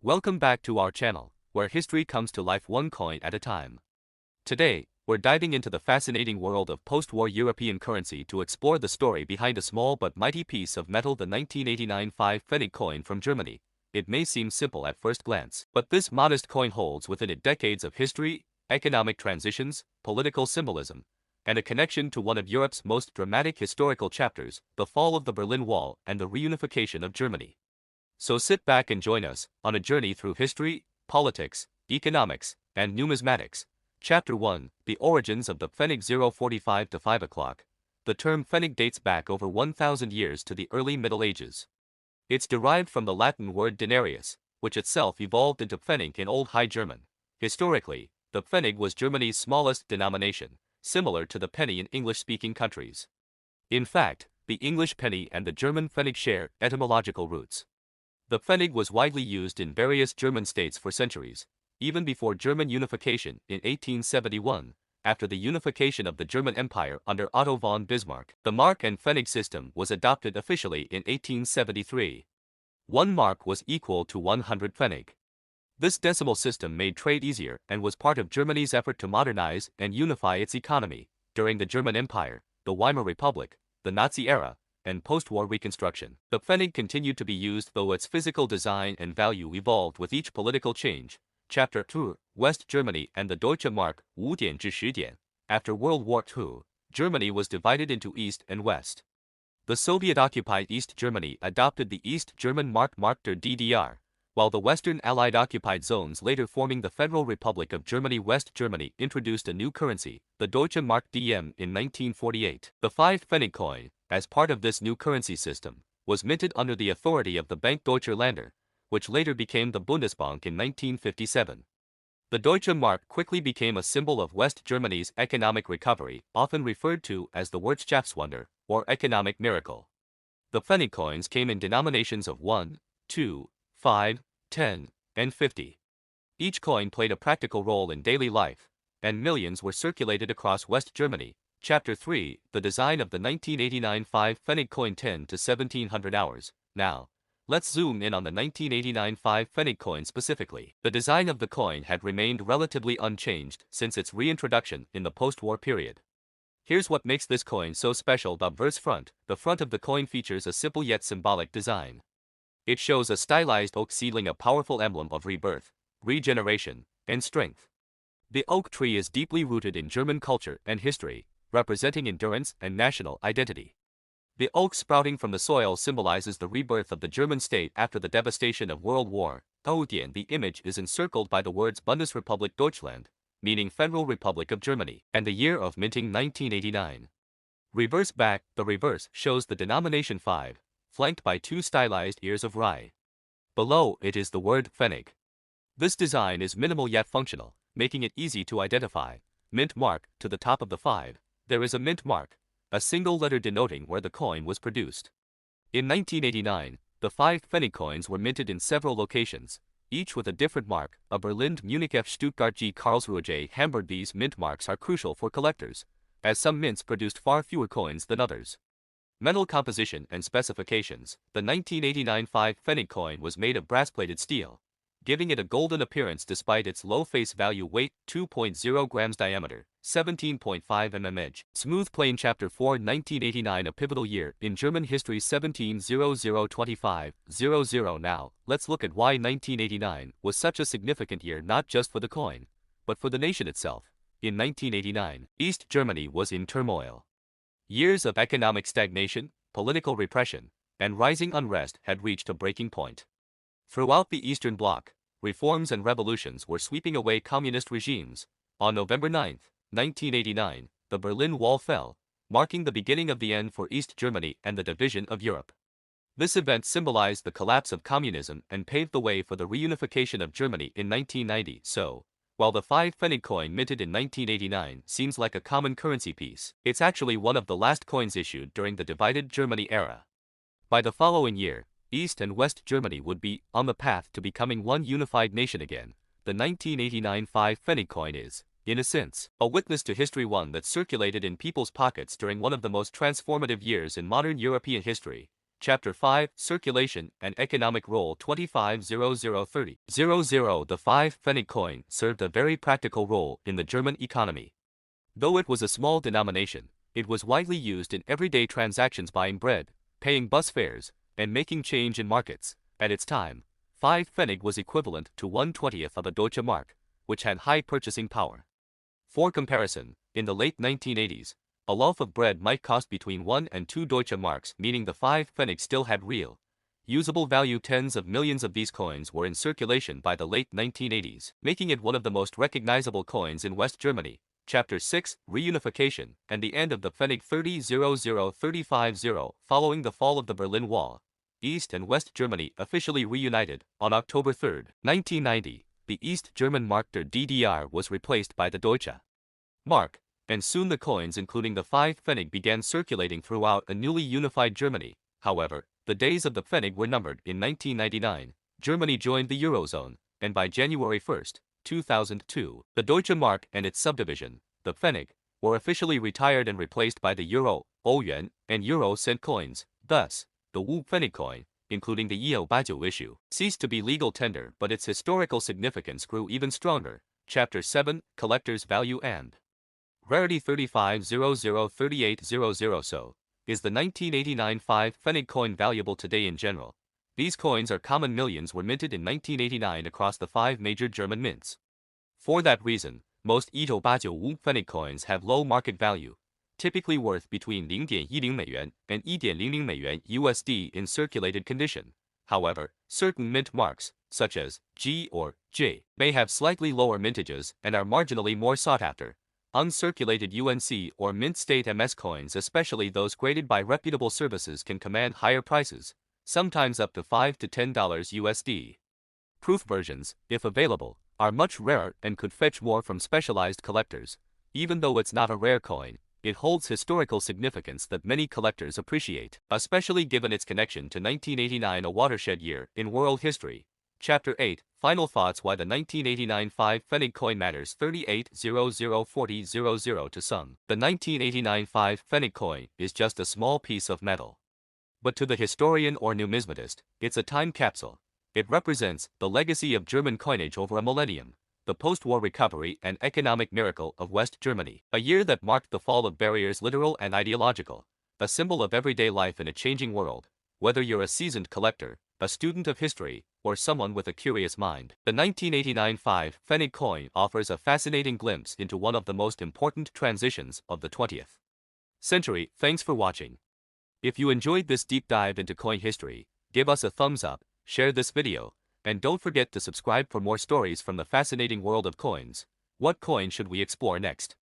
Welcome back to our channel, where history comes to life one coin at a time. Today, we're diving into the fascinating world of post-war European currency to explore the story behind a small but mighty piece of metal, the 1989 Pfennig coin from Germany. It may seem simple at first glance, but this modest coin holds within it decades of history, economic transitions, political symbolism, and a connection to one of Europe's most dramatic historical chapters, the fall of the Berlin Wall and the reunification of Germany. So sit back and join us on a journey through history, politics, economics, and numismatics. Chapter 1, The Origins of the Pfennig. 045 to 5 o'clock. The term Pfennig dates back over 1,000 years to the early Middle Ages. It's derived from the Latin word denarius, which itself evolved into Pfennig in Old High German. Historically, the Pfennig was Germany's smallest denomination, similar to the penny in English-speaking countries. In fact, the English penny and the German Pfennig share etymological roots. The Pfennig was widely used in various German states for centuries, even before German unification in 1871. After the unification of the German Empire under Otto von Bismarck, the Mark and Pfennig system was adopted officially in 1873. 1 mark was equal to 100 Pfennig. This decimal system made trade easier and was part of Germany's effort to modernize and unify its economy during the German Empire, the Weimar Republic, the Nazi era, and post-war reconstruction. The Pfennig continued to be used, though its physical design and value evolved with each political change. Chapter 2, West Germany and the Deutsche Mark. 5点至10点. After World War II, Germany was divided into East and West. The Soviet-occupied East Germany adopted the East German Mark der DDR, while the Western Allied occupied zones, later forming the Federal Republic of Germany. West Germany introduced a new currency, the Deutsche Mark DM, in 1948. The 5 Pfennig coin, as part of this new currency system, was minted under the authority of the bank Deutsche Länder, which later became the Bundesbank in 1957. The Deutsche Mark quickly became a symbol of West Germany's economic recovery, often referred to as the Wirtschaftswunder, or economic miracle. The Pfennig coins came in denominations of 1, 2, 5, 10, and 50. Each coin played a practical role in daily life, and millions were circulated across West Germany. Chapter 3, The Design of the 1989 5 Pfennig coin. 10 to 1700 hours. Now, let's zoom in on the 1989 5 Pfennig coin specifically. The design of the coin had remained relatively unchanged since its reintroduction in the post-war period. Here's what makes this coin so special. The obverse front. The front of the coin features a simple yet symbolic design. It shows a stylized oak seedling, a powerful emblem of rebirth, regeneration, and strength. The oak tree is deeply rooted in German culture and history, representing endurance and national identity. The oak sprouting from the soil symbolizes the rebirth of the German state after the devastation of World War II. The image is encircled by the words Bundesrepublik Deutschland, meaning Federal Republic of Germany, and the year of minting 1989. Reverse back. The reverse shows the denomination 5, flanked by 2 stylized ears of rye. Below it is the word Pfennig. This design is minimal yet functional, making it easy to identify. Mint mark. To the top of the 5, there is a mint mark, a single letter denoting where the coin was produced. In 1989, the 5 Pfennig coins were minted in several locations, each with a different mark: a Berlin, Munich, F, Stuttgart, G, Karlsruhe, J, Hamburg. These mint marks are crucial for collectors, as some mints produced far fewer coins than others. Metal composition and specifications. The 1989 5 Pfennig coin was made of brass-plated steel, giving it a golden appearance despite its low face value. Weight: 2.0 grams. Diameter: 17.5 mm edge. Smooth plane. Chapter 4, 1989, a pivotal year in German history. 1700-25-00. Now, let's look at why 1989 was such a significant year, not just for the coin, but for the nation itself. In 1989, East Germany was in turmoil. Years of economic stagnation, political repression, and rising unrest had reached a breaking point. Throughout the Eastern Bloc, reforms and revolutions were sweeping away communist regimes. On November 9, 1989, the Berlin Wall fell, marking the beginning of the end for East Germany and the division of Europe. This event symbolized the collapse of communism and paved the way for the reunification of Germany in 1990. So, while the 5 Pfennig coin minted in 1989 seems like a common currency piece, it's actually one of the last coins issued during the divided Germany era. By the following year, East and West Germany would be on the path to becoming one unified nation again. The 1989 5 Pfennig coin is, in a sense, a witness to history, one that circulated in people's pockets during one of the most transformative years in modern European history. Chapter 5, Circulation and Economic Role 250030. The 5 Pfennig coin served a very practical role in the German economy. Though it was a small denomination, it was widely used in everyday transactions, buying bread, paying bus fares, and making change in markets. At its time, 5 Pfennig was equivalent to 1/20th of a Deutsche Mark, which had high purchasing power. For comparison, in the late 1980s, a loaf of bread might cost between 1 and 2 Deutsche Marks, meaning the 5 Pfennig still had real, usable value. Tens of millions of these coins were in circulation by the late 1980s, making it one of the most recognizable coins in West Germany. Chapter 6, Reunification and the End of the Pfennig 30-00-35-0. Following the fall of the Berlin Wall, East and West Germany officially reunited on October 3, 1990. The East German Mark der DDR was replaced by the Deutsche Mark, and soon the coins including the 5 Pfennig began circulating throughout a newly unified Germany. However, the days of the Pfennig were numbered. In 1999, Germany joined the Eurozone, and by January 1, 2002, the Deutsche Mark and its subdivision, the Pfennig, were officially retired and replaced by the Euro, Yuan, and Euro cent coins. Thus, the Wu Pfennig coin, including the 1989 issue, ceased to be legal tender, but its historical significance grew even stronger. Chapter 7, Collector's Value and Rarity 35003800. So, is the 1989 5 Pfennig coin valuable today? In general, these coins are common. Millions were minted in 1989 across the 5 major German mints. For that reason, most 1989 Wu Pfennig coins have low market value, typically worth between 0.10 美元 and 1.00 美元 USD in circulated condition. However, certain mint marks, such as G or J, may have slightly lower mintages and are marginally more sought after. Uncirculated UNC or mint state MS coins, especially those graded by reputable services, can command higher prices, sometimes up to $5 to $10 USD. Proof versions, if available, are much rarer and could fetch more from specialized collectors. Even though it's not a rare coin, it holds historical significance that many collectors appreciate, especially given its connection to 1989, a watershed year in world history. Chapter 8, Final Thoughts. Why the 1989 5 Pfennig coin matters. 38004000. To some, the 1989 5 Pfennig coin is just a small piece of metal. But to the historian or numismatist, it's a time capsule. It represents the legacy of German coinage over a millennium, the post-war recovery and economic miracle of West Germany, a year that marked the fall of barriers, literal and ideological, a symbol of everyday life in a changing world. Whether you're a seasoned collector, a student of history, or someone with a curious mind, the 1989 5 Pfennig coin offers a fascinating glimpse into one of the most important transitions of the 20th century. Thanks for watching. If you enjoyed this deep dive into coin history, give us a thumbs up, share this video, and don't forget to subscribe for more stories from the fascinating world of coins. What coin should we explore next?